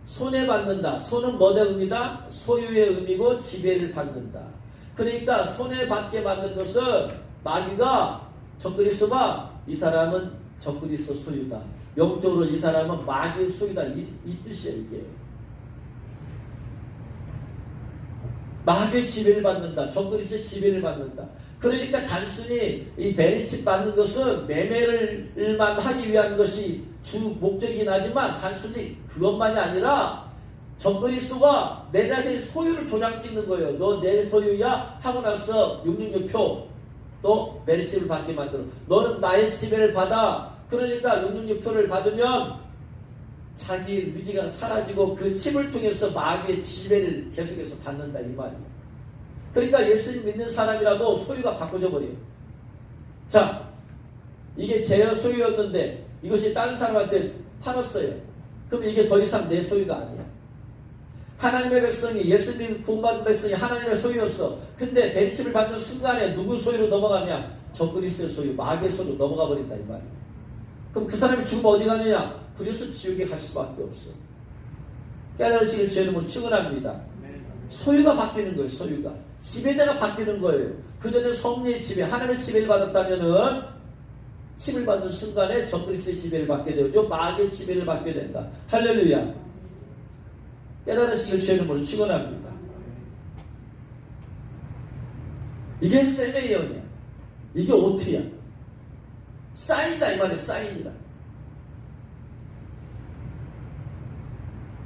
손에 받는다. 손은 뭐의 의미다? 소유의 의미고 지배를 받는다. 그러니까 손에 받게 만든 것은 마귀가 적그리스도가 이 사람은 적그리스도 소유다. 영적으로 이 사람은 마귀의 소유다. 이 뜻이에요. 이게. 마귀의 지배를 받는다. 적그리스도의 지배를 받는다. 그러니까 단순히 이 베리칩 받는 것은 매매를만 하기 위한 것이 주 목적이긴 하지만 단순히 그것만이 아니라 적그리스도가 내 자신의 소유를 도장 찍는 거예요. 너 내 소유야 하고 나서 666표 또 베리칩을 받게 만들어. 너는 나의 지배를 받아. 그러니까 666표를 받으면 자기 의지가 사라지고 그 칩을 통해서 마귀의 지배를 계속해서 받는다 이 말이에요. 그러니까 예수님 믿는 사람이라도 소유가 바꿔져 버려요. 자, 이게 제 소유였는데 이것이 다른 사람한테 팔았어요. 그럼 이게 더 이상 내 소유가 아니야. 하나님의 백성이 예수님 구원받은 백성이 하나님의 소유였어. 근데 베리칩을 받는 순간에 누구 소유로 넘어가냐? 적그리스도의 소유, 마귀의 소유로 넘어가 버린다 이 말이에요. 그럼 그 사람이 죽으면 어디 가느냐? 그래서 지옥에 갈 수밖에 없어. 깨달으시길 주님은 축원합니다. 소유가 바뀌는 거예요. 소유가. 지배자가 바뀌는 거예요. 그전에 성령의 지배, 하나님의 지배를 받았다면은 칩을 받는 순간에 적그리스도의 지배를 받게 되죠. 마귀의 지배를 받게 된다. 할렐루야. 깨달으시길 주님은 축원합니다. 이게 세메이언이야. 이게 오트야. 사인이다 이 말이에요. 사인이다.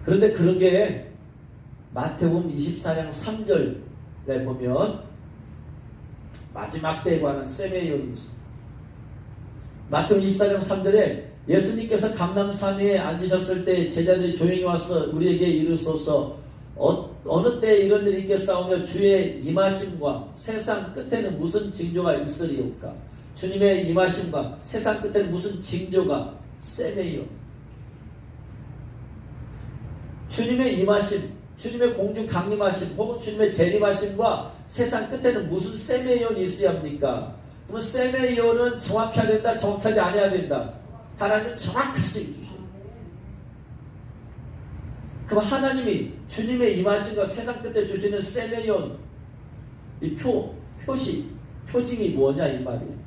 그런데 그런 게 마태복음 24장 3절에 보면 마지막 때에 관한 세메이언이 있습니다. 마태복음 24장 3절에 예수님께서 감람산 위에 앉으셨을 때 제자들이 조용히 와서 우리에게 이르소서 어느 때에 이런 일이 있겠사오며 주의 임하심과 세상 끝에는 무슨 징조가 있으리오까. 주님의 임하심과 세상 끝에는 무슨 징조가 세메이언. 주님의 임하심, 주님의 공중 강림하심 혹은 주님의 재림하심과 세상 끝에는 무슨 세메이온이 있어야 합니까? 그러면 세메이온은 정확해야 된다, 정확하지 않아야 된다. 하나님은 정확하시게 주셔요. 그럼 하나님이 주님의 임하신과 세상 끝에 주시는 세메온 이 표징이 뭐냐 이 말이에요.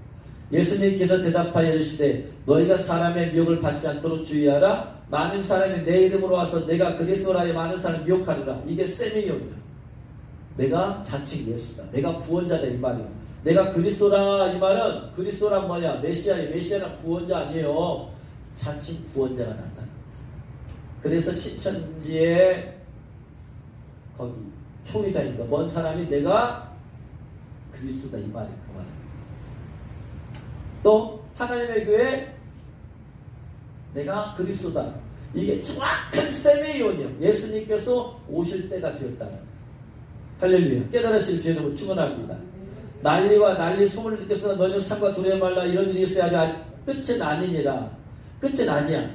예수님께서 대답하여 이르시되 너희가 사람의 미혹을 받지 않도록 주의하라. 많은 사람이 내 이름으로 와서 내가 그리스도라 하여 많은 사람을 미혹하리라. 이게 세메온이야. 내가 자칭 예수다. 내가 구원자다 이 말이에요. 내가 그리스도라 이 말은 그리스도란 뭐냐? 메시아는 구원자 아니에요. 자칭 구원자가 나타나. 그래서 신천지에 거기 총회장인가 먼 사람이 내가 그리스도다 이 말이에요. 그 말이에요. 또 하나님의 교회 내가 그리스도다. 이게 정확한 세메이온이요. 예수님께서 오실 때가 되었다는. 할렐루야. 깨달으실 주의 이름으로 축원합니다. 난리와 난리 소문을 듣겠으나 너희는 산과 두려워 말라. 이런 일이 있어야지. 아직 끝은 아니니라. 끝은 아니야.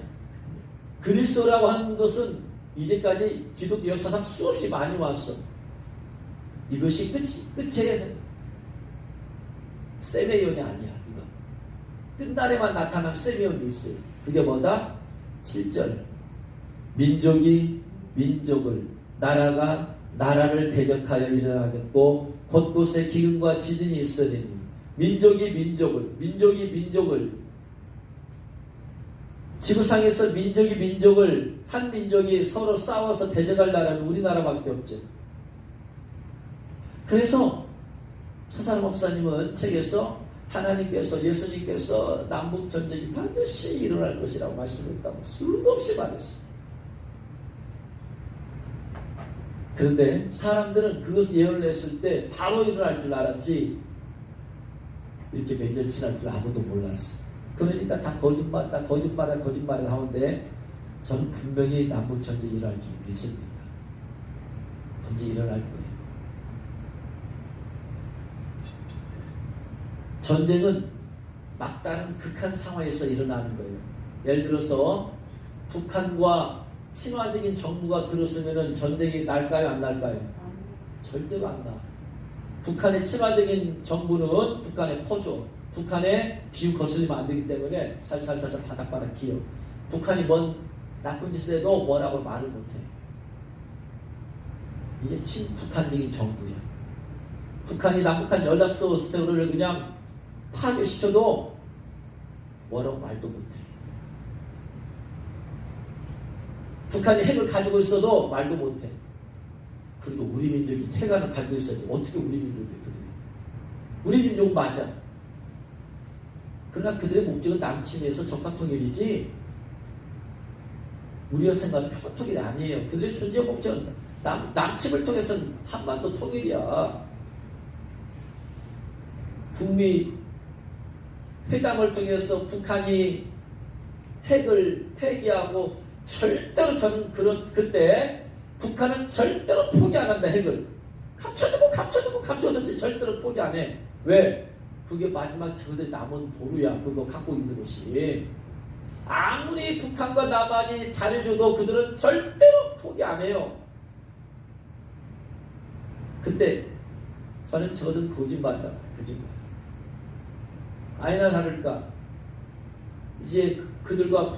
그리스도라고 하는 것은 이제까지 기독교 역사상 수없이 많이 왔어. 이것이 끝이에요. 세메이온이 아니야. 이거. 끝날에만 나타난 세메이온이 있어요. 그게 뭐다? 7절. 민족이 민족을, 나라가 나라를 대적하여 일어나겠고 곳곳에 기근과 지진이 있으리니 민족이 민족을 지구상에서 민족이 한 민족이 서로 싸워서 대적할 나라는 우리나라밖에 없죠. 그래서 서살 목사님은 책에서 하나님께서 예수님께서 남북 전쟁이 반드시 일어날 것이라고 말씀했다고 수도 없이 말했어요. 그런데 사람들은 그것을 예언을 했을 때 바로 일어날 줄 알았지 이렇게 몇 년 지날 줄 아무도 몰랐어. 그러니까 다 거짓말에 하는데 저는 분명히 남북 전쟁이 일어날 줄 믿습니다. 언제 일어날 거예요. 전쟁은 막다른 극한 상황에서 일어나는 거예요. 예를 들어서 북한과 친화적인 정부가 들었으면 전쟁이 날까요? 안 날까요? 절대로 안 나. 북한의 친화적인 정부는 북한의 포조, 북한의 비유 거슬리면 안 되기 때문에 살살살살 바닥바닥 기어. 북한이 뭔 나쁜 짓을 해도 뭐라고 말을 못해. 이게 친북한적인 정부야. 북한이 남북한 연락소 세월을 그냥 파괴시켜도 뭐라고 말도 못해. 북한이 핵을 가지고 있어도 말도 못해. 그리고 우리 민족이 핵을 가지고 있어도 어떻게 우리 민족이 그래? 우리 민족은 맞아. 그러나 그들의 목적은 남침해서 적화통일이지 우리가 생각하는 평화통일이 아니에요. 그들의 존재 목적은 남침을 통해서는 한반도 통일이야. 북미 회담을 통해서 북한이 핵을 폐기하고 절대로 저는 그때 북한은 절대로 포기 안 한다. 핵을 감춰두고 절대로 포기 안 해. 왜? 그게 마지막 저들이 남은 보루야. 그거 갖고 있는 것이. 아무리 북한과 남한이 잘해줘도 그들은 절대로 포기 안 해요. 그때 저는 저든 거짓말이다. 아니나 다를까 이제 그들과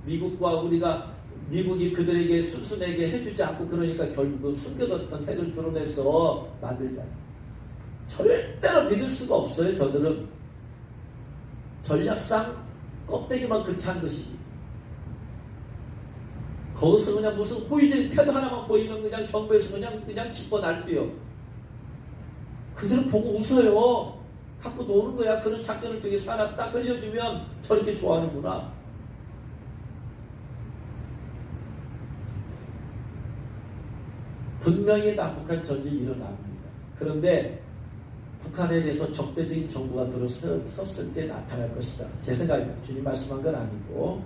미국과 우리가 미국이 그들에게 순순하게 해주지 않고 그러니까 결국은 숨겨뒀던 핵을 드러내서 만들잖아. 절대로 믿을 수가 없어요. 저들은 전략상 껍데기만 그렇게 한 것이지. 거기서 그냥 무슨 호의적인 태도 하나만 보이면 그냥 정부에서 그냥 짚어 날뛰어. 그들은 보고 웃어요. 갖고 노는 거야. 그런 작전을 되게 사람 딱 흘려주면 저렇게 좋아하는구나. 분명히 남북한 전쟁이 일어납니다. 그런데 북한에 대해서 적대적인 정부가 들어섰을 때 나타날 것이다. 제 생각입니다. 주님 말씀한 건 아니고.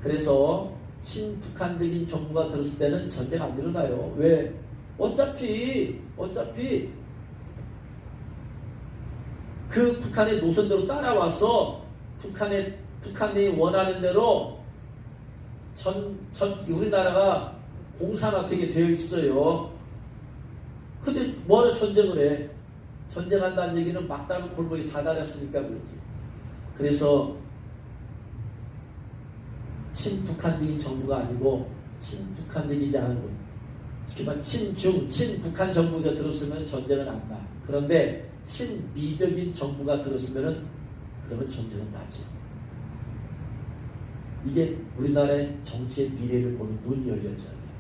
그래서 친북한적인 정부가 들었을 때는 전쟁 안 일어나요. 왜? 어차피 그 북한의 노선대로 따라와서 북한이 원하는 대로 우리나라가 공산화되게 되어 있어요. 근데 뭐하러 전쟁을 해? 전쟁한다는 얘기는 막다른 골목이 다 달았으니까 그렇지. 그래서 친북한적인 정부가 아니고 친북한적이지 않은 것. 특히만 친중, 친북한 정부가 들었으면 전쟁은 안 나. 그런데 친미적인 정부가 들었으면 그러면 전쟁은 나죠. 이게 우리나라의 정치의 미래를 보는 눈이 열려져야 돼요.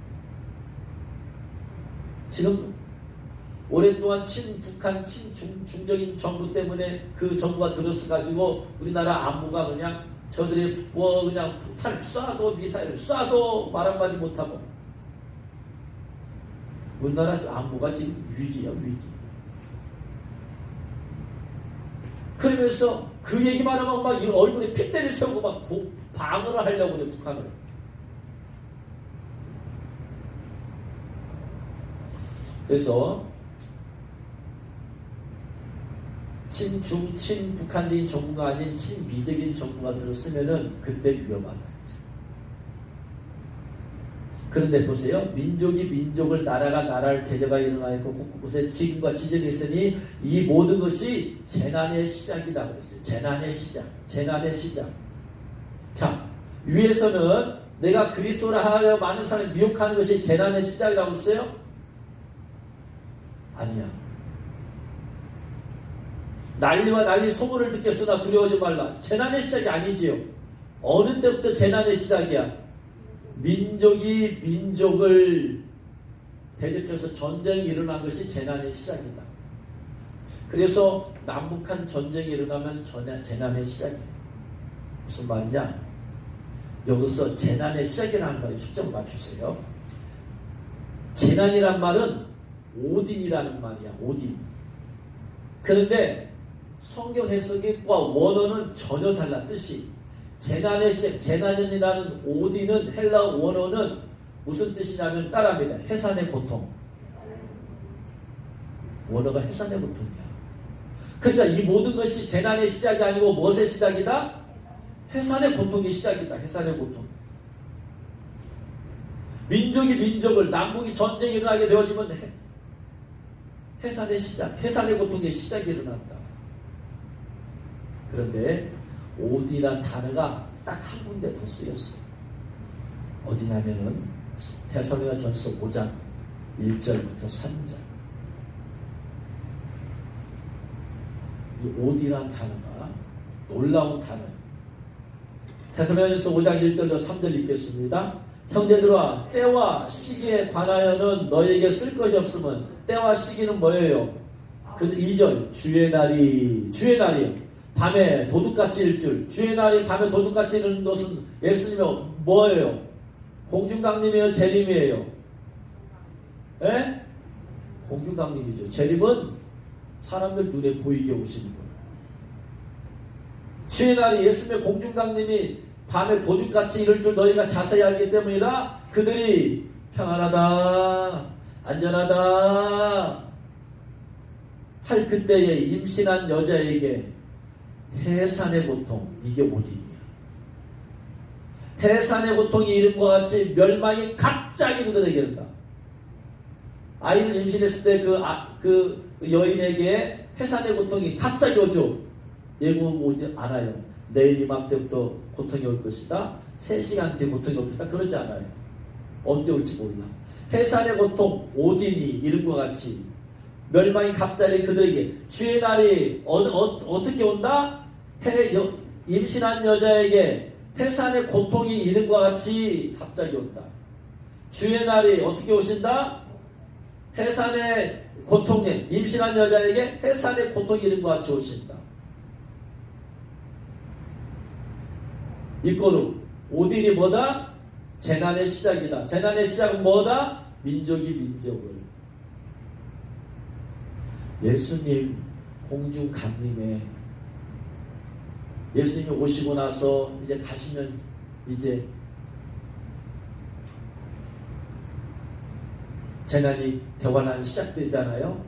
지금 오랫동안 친북한, 친중적인 정부 때문에 그 정부가 들었어가지고 우리나라 안보가 그냥 저들의 그냥 폭탄을 쏴도 미사일을 쏴도 말 한마디 못하고 우리나라 안보가 지금 위기야, 위기. 그러면서 그 얘기만 하면 막 얼굴에 핏대를 세우고 막 방어를 하려고 그래, 북한을. 그래서 친중, 친북한적인 정부가 아닌 친미적인 정부가 들었으면은 그때 위험하다. 그런데 보세요. 민족이 민족을, 나라가 나라를 대적가 일어나 있고 곳곳에 기근과 지진이 있으니 이 모든 것이 재난의 시작이다 그랬어요. 재난의 시작. 재난의 시작. 자, 위에서는 내가 그리스도라 하여 많은 사람을 미혹하는 것이 재난의 시작이라고 했어요? 아니야. 난리와 난리 소문을 듣겠으나 두려워하지 말라. 재난의 시작이 아니지요. 어느 때부터 재난의 시작이야? 민족이 민족을 대적해서 전쟁이 일어난 것이 재난의 시작이다. 그래서 남북한 전쟁이 일어나면 재난의 시작이에요. 무슨 말이냐? 여기서 재난의 시작이라는 말에 초점을 맞추세요. 재난이란 말은 오딘이라는 말이야. 오딘. 그런데 성경 해석과 원어는 전혀 달라. 뜻이. 재난의 시작, 재난이라는 오딘은 헬라어 원어는 무슨 뜻이냐면 따라합니다. 해산의 고통. 원어가 해산의 고통이야. 그러니까 이 모든 것이 재난의 시작이 아니고 무엇의 시작이다? 해산의 고통의 시작이다. 해산의 고통. 민족이 민족을, 남북이 전쟁이 일어나게 되어지면 해산의 시작, 해산의 고통의 시작이 일어난다. 그런데 오딘이라는 단어가 딱 한 군데 더 쓰였어. 어디냐면은 데살로니가전서 5장 1절부터 3절. 이 오딘이라는 단어가 놀라운 단어예요. 데살로니가전서 5장 1절부터 3절 읽겠습니다. 형제들아, 때와 시기에 관하여는 너에게 쓸 것이 없으면, 때와 시기는 뭐예요? 그 2절, 주의 날이, 주의 날이요. 밤에 도둑같이 일 줄. 주의 날이 밤에 도둑같이 이르는 것은 예수님의 뭐예요? 공중강림이에요? 재림이에요? 예? 공중강림이죠. 재림은 사람들 눈에 보이게 오시는 거예요. 주의 날이 예수님의 공중강림이 밤에 도둑같이 이를 줄 너희가 자세히 알기 때문이라. 그들이 평안하다, 안전하다 할 그때에 임신한 여자에게 해산의 고통, 이게 오딘이야. 해산의 고통이 이름과 같이 멸망이 갑자기 그들에게 이른다. 아이를 임신했을 때 그 여인에게 해산의 고통이 갑자기 오죠. 예고는 오지 않아요. 내일 이맘때부터 고통이 올 것이다. 3시간 뒤에 고통이 올 것이다. 그러지 않아요. 언제 올지 몰라. 해산의 고통, 오딘이 이름과 같이 멸망이 갑자기 그들에게. 주의 날이 어떻게 온다? 임신한 여자에게 해산의 고통이 이름과 같이 갑자기 온다. 주의 날이 어떻게 오신다? 해산의 고통에, 임신한 여자에게 해산의 고통이 이름과 같이 오신다. 이꼬르 오딘이 뭐다? 재난의 시작이다. 재난의 시작은 뭐다? 민족이 민족을. 예수님 공중 강림에 예수님이 오시고 나서 이제 가시면 이제 재난이 대환란이 시작되잖아요.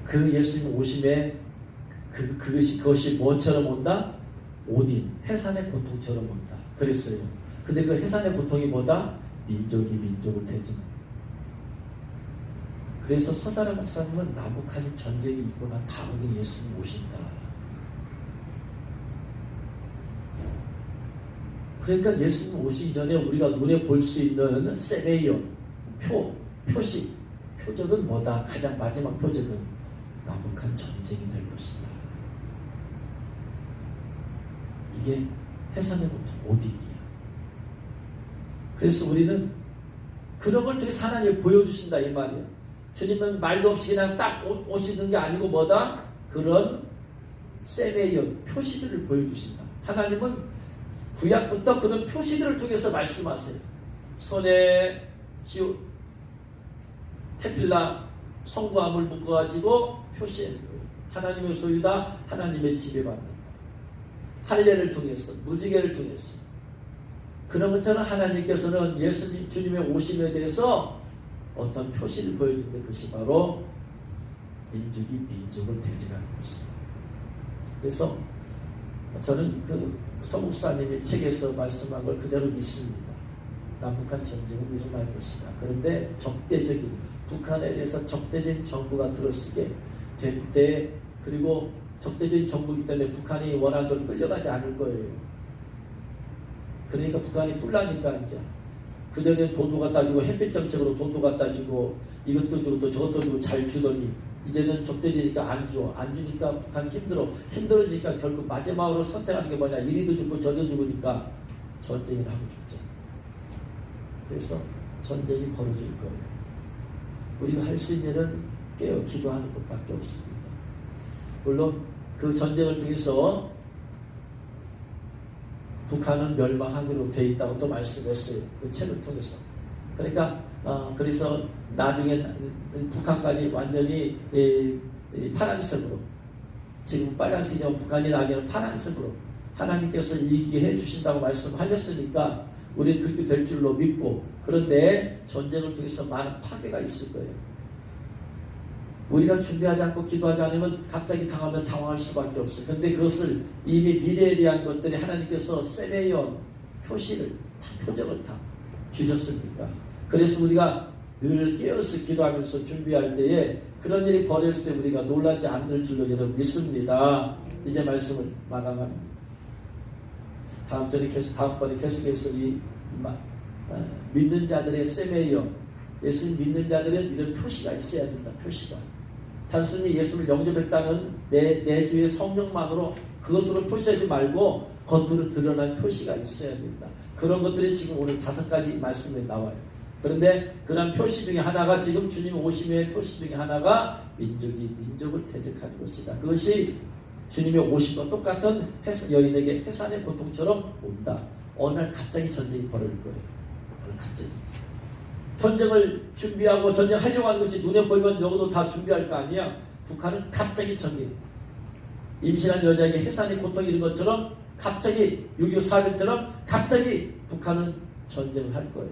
그 예수님 오심에 그것이 뭐처럼 온다? 오딘, 해산의 고통처럼 온다. 그랬어요. 근데 그 해산의 고통이 뭐다? 민족이 민족을 대지는. 그래서 서사라 목사님은 남북한 전쟁이 있고 난 다음에 예수님 오신다. 그러니까 예수님 오시기 전에 우리가 눈에 볼 수 있는 세메이온, 표식, 표적은 뭐다? 가장 마지막 표적은 남북한 전쟁이 될 것이다. 이게 해산의 보통 오딘이야. 그래서 우리는 그런 걸 통해서 하나님이 보여주신다 이 말이야. 주님은 말도 없이 그냥 딱 오시는 게 아니고 뭐다? 그런 세메이온, 표시들을 보여주신다. 하나님은 구약부터 그런 표시들을 통해서 말씀하세요. 손에 테필라 성부함을 묶어가지고 표시해요. 하나님의 소유다, 하나님의 지배받는다. 할례를 통해서, 무지개를 통해서. 그런 것처럼 하나님께서는 예수님, 주님의 오심에 대해서 어떤 표시를 보여주는데 그것이 바로 민족이 민족을 대적하는 것입니다. 그래서 저는 그 서목사님의 책에서 말씀한 걸 그대로 믿습니다. 남북한 전쟁은 일어날 것이다. 그런데 적대적인, 북한에 대해서 적대적인 정부가 들어서게 될 때, 그리고 적대적인 정부이기 때문에 북한이 원하는 대로 끌려가지 않을 거예요. 그러니까 북한이 뿔나니까 이제 그전에 돈도 갖다 주고 햇빛 정책으로 돈도 갖다 주고 이것도 주고 또 저것도 주고 잘 주더니 이제는 적대지니까 안 줘. 안 주니까 북한 힘들어지니까 결국 마지막으로 선택하는 게 뭐냐. 이리도 주고 저도 죽으니까 전쟁을 하고 죽자. 그래서 전쟁이 벌어질 거예요. 우리가 할 수 있는 일은 깨어 기도하는 것밖에 없습니다. 물론 그 전쟁을 통해서 북한은 멸망하기로 돼 있다고 또 말씀했어요. 그 책을 통해서. 그러니까 그래서 나중에 북한까지 완전히 파란색으로, 지금 빨간색이면 북한이 나중에는 파란색으로 하나님께서 이기게 해주신다고 말씀하셨으니까 우리는 그렇게 될 줄로 믿고, 그런데 전쟁을 통해서 많은 파괴가 있을 거예요. 우리가 준비하지 않고 기도하지 않으면 갑자기 당하면 당황할 수밖에 없어요. 그런데 그것을 이미 미래에 대한 것들이 하나님께서 세메이온 표시를 다, 표적을 다 주셨습니까? 그래서 우리가 늘 깨어서 기도하면서 준비할 때에 그런 일이 벌어졌을 때 우리가 놀라지 않을 줄로 여러분 믿습니다. 이제 말씀을 마감합니다. 다음번에 계속해서 이 믿는 자들의 세메이온, 예수님 믿는 자들은 이런 표시가 있어야 된다. 표시가. 단순히 예수를 영접했다는 내 주의 성령만으로 그것으로 표시하지 말고 겉으로 드러난 표시가 있어야 된다. 그런 것들이 지금 오늘 5가지 말씀에 나와요. 그런데 그런 표시 중에 하나가, 지금 주님 오심의 표시 중에 하나가 민족이 민족을 대적하는 것이다. 그것이 주님의 오심과 똑같은 여인에게 해산의 고통처럼 온다. 어느 날 갑자기 전쟁이 벌어질 거예요. 어느 갑자기. 전쟁을 준비하고 전쟁하려고 하는 것이 눈에 보이면 너도 다 준비할 거 아니야. 북한은 갑자기 전쟁. 임신한 여자에게 해산의 고통이 이런 것처럼 갑자기 6.25 사변처럼 갑자기 북한은 전쟁을 할 거예요.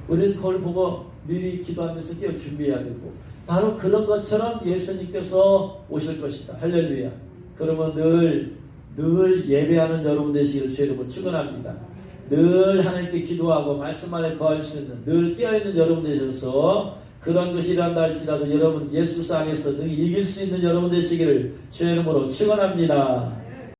우리는 그걸 보고 미리 기도하면서 뛰어 준비해야 되고, 바로 그런 것처럼 예수님께서 오실 것이다. 할렐루야. 그러면 늘 예배하는 여러분 되시기를 주의 이름으로 축원합니다. 늘 하나님께 기도하고 말씀 안에 거할 수 있는, 늘 깨어있는 여러분 되셔서 그런 것이 일어난다 할지라도 여러분 예수 안에서 늘 이길 수 있는 여러분 되시기를 주의 이름으로 축원합니다.